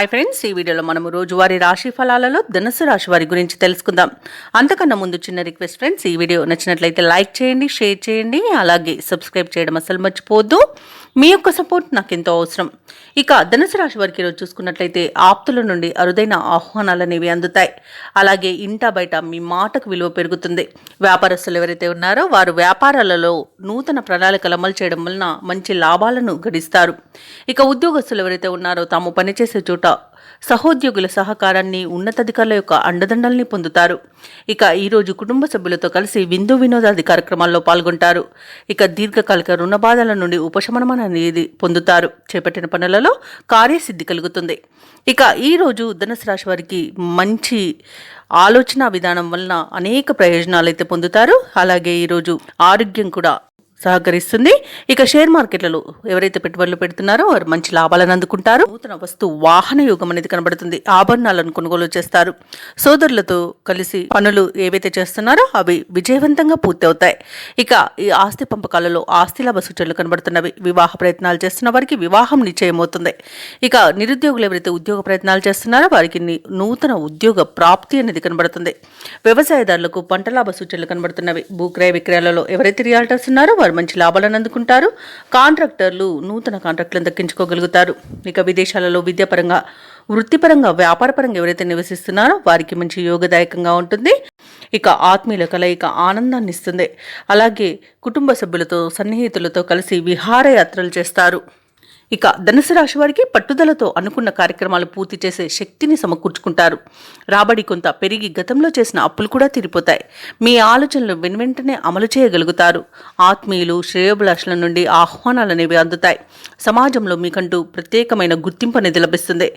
Hi friends, ఈ వీడియోలో మనము రోజువారీ రాశి ఫలాలలో ధనుసు రాశి వారి గురించి తెలుసుకుందాం. అంతకన్నా ముందు చిన్న రిక్వెస్ట్ ఫ్రెండ్స్, ఈ వీడియో నచ్చినట్లయితే లైక్ చేయండి, షేర్ చేయండి, అలాగే సబ్స్క్రైబ్ చేయడం అసలు మర్చిపోవద్దు. మీ యొక్క సపోర్ట్ నాకు ఎంతో అవసరం. ఇక ధనుసు రాశి వారికి ఈరోజు చూసుకున్నట్లయితే ఆప్తుల నుండి అరుదైన ఆహ్వానాలు అనేవి అందుతాయి. అలాగే ఇంటా బయట మీ మాటకు విలువ పెరుగుతుంది. వ్యాపారస్తులు ఎవరైతే ఉన్నారో వారు వ్యాపారాలలో నూతన ప్రణాళికలు అమలు చేయడం వలన మంచి లాభాలను గడిస్తారు. ఇక ఉద్యోగస్తులు ఎవరైతే ఉన్నారో తాము పనిచేసే చోట సహోద్యోగుల సహకారాన్ని, ఉన్నతాధికారుల యొక్క అండదండల్ని పొందుతారు. ఇక ఈరోజు కుటుంబ సభ్యులతో కలిసి విందు వినోదాది కార్యక్రమాల్లో పాల్గొంటారు. ఇక దీర్ఘకాలిక రుణ బాధల నుండి ఉపశమనం అనేది పొందుతారు. చేపట్టిన పనులలో కార్యసిద్ధి కలుగుతుంది. ఇక ఈరోజు ధనుసు రాశి వారికి మంచి ఆలోచన విధానం వలన అనేక ప్రయోజనాలు అయితే పొందుతారు. అలాగే ఈరోజు ఆరోగ్యం కూడా సహకరిస్తుంది. ఇక షేర్ మార్కెట్లలో ఎవరైతే పెట్టుబడులు పెడుతున్నారో వారు మంచి లాభాలను అందుకుంటారు. నూతన వస్తు వాహన యోగం అనేది కనబడుతుంది. ఆభరణాలను కొనుగోలు చేస్తారు. సోదరులతో కలిసి పనులు ఏవైతే చేస్తున్నారో అవి విజయవంతంగా పూర్తి అవుతాయి. ఇక ఈ ఆస్తి పంపకాలలో ఆస్తి లాభ సూచనలు కనబడుతున్నవి. వివాహ ప్రయత్నాలు చేస్తున్న వారికి వివాహం నిశ్చయమవుతుంది. ఇక నిరుద్యోగులు ఎవరైతే ఉద్యోగ ప్రయత్నాలు చేస్తున్నారో వారికి నూతన ఉద్యోగ ప్రాప్తి అనేది కనబడుతుంది. వ్యవసాయదారులకు పంట లాభ సూచనలు కనబడుతున్నవి. భూక్రయ విక్రయాలలో ఎవరైతే రియాల్టర్స్ ఉన్నారో వారు మంచి లాభాలను అందుకుంటారు. కాంట్రాక్టర్లు నూతన కాంట్రాక్టులను దక్కించుకోగలుగుతారు. ఇక విదేశాలలో విద్యాపరంగా, వృత్తిపరంగా, వ్యాపారపరంగా ఎవరైతే నివసిస్తున్నారో వారికి మంచి యోగదాయకంగా ఉంటుంది. ఇక ఆత్మీయుల కలయిక ఆనందాన్ని ఇస్తుంది. అలాగే కుటుంబ సభ్యులతో, సన్నిహితులతో కలిసి విహారయాత్రలు చేస్తారు. ఇక ధనుసు రాశి వారికి పట్టుదలతో అనుకున్న కార్యక్రమాలు పూర్తి చేసే శక్తిని సమకూర్చుకుంటారు. రాబడి కొంత పెరిగి గతంలో చేసిన అప్పులు కూడా తీరిపోతాయి. మీ ఆలోచనలు వెనువెంటనే అమలు చేయగలుగుతారు. ఆత్మీయులు, శ్రేయోభిలాషుల నుండి ఆహ్వానాలు అనేవి అందుతాయి. సమాజంలో మీకంటూ ప్రత్యేకమైన గుర్తింపు అనేది లభిస్తుంది.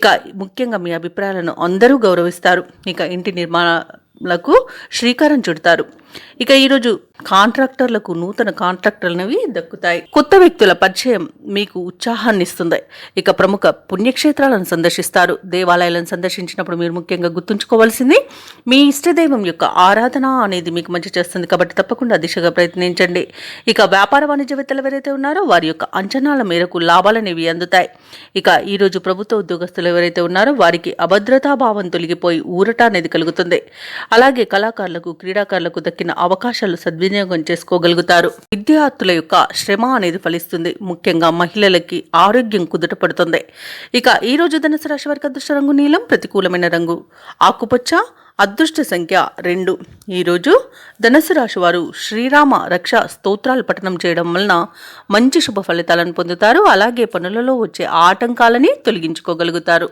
ఇక ముఖ్యంగా మీ అభిప్రాయాలను అందరూ గౌరవిస్తారు. ఇక ఇంటి నిర్మాణాలకు శ్రీకారం చుడతారు. ఇక ఈరోజు కాంట్రాక్టర్లకు నూతన కాంట్రాక్టర్లవి దక్కుతాయి. కొత్త వ్యక్తుల పరిచయం మీకు ఉత్సాహాన్ని ఇస్తుంది. ఇక ప్రముఖ పుణ్యక్షేత్రాలను సందర్శిస్తారు. దేవాలయాలను సందర్శించినప్పుడు మీరు ముఖ్యంగా గుర్తుంచుకోవాల్సింది మీ ఇష్టదైవం యొక్క ఆరాధన అనేది మీకు మంచి చేస్తుంది. కాబట్టి తప్పకుండా దిశగా ప్రయత్నించండి. ఇక వ్యాపార వాణిజ్యవేత్తలు ఎవరైతే ఉన్నారో వారి యొక్క అంచనాల మేరకు లాభాలనేవి అందుతాయి. ఇక ఈరోజు ప్రభుత్వ ఉద్యోగస్తులు ఎవరైతే ఉన్నారో వారికి అభద్రతాభావం తొలగిపోయి ఊరట అనేది కలుగుతుంది. అలాగే కళాకారులకు, క్రీడాకారులకు దక్కిన అవకాశాలు సద్వినియోగం చేసుకోగలుగుతారు. విద్యార్థుల యొక్క శ్రమ అనేది ఫలిస్తుంది. ముఖ్యంగా మహిళలకి ఆరోగ్యం కుదుట పడుతుంది. ఇక ఈ రోజు ధనుసు రాశి వారికి అదృష్ట రంగు నీలం, ప్రతికూలమైన రంగు ఆకుపచ్చ, అదృష్ట సంఖ్య 2. ఈరోజు ధనుసు రాశి వారు శ్రీరామ రక్ష స్తోత్రాలు పఠనం చేయడం వలన మంచి శుభ ఫలితాలను పొందుతారు. అలాగే పనులలో వచ్చే ఆటంకాలని తొలగించుకోగలుగుతారు.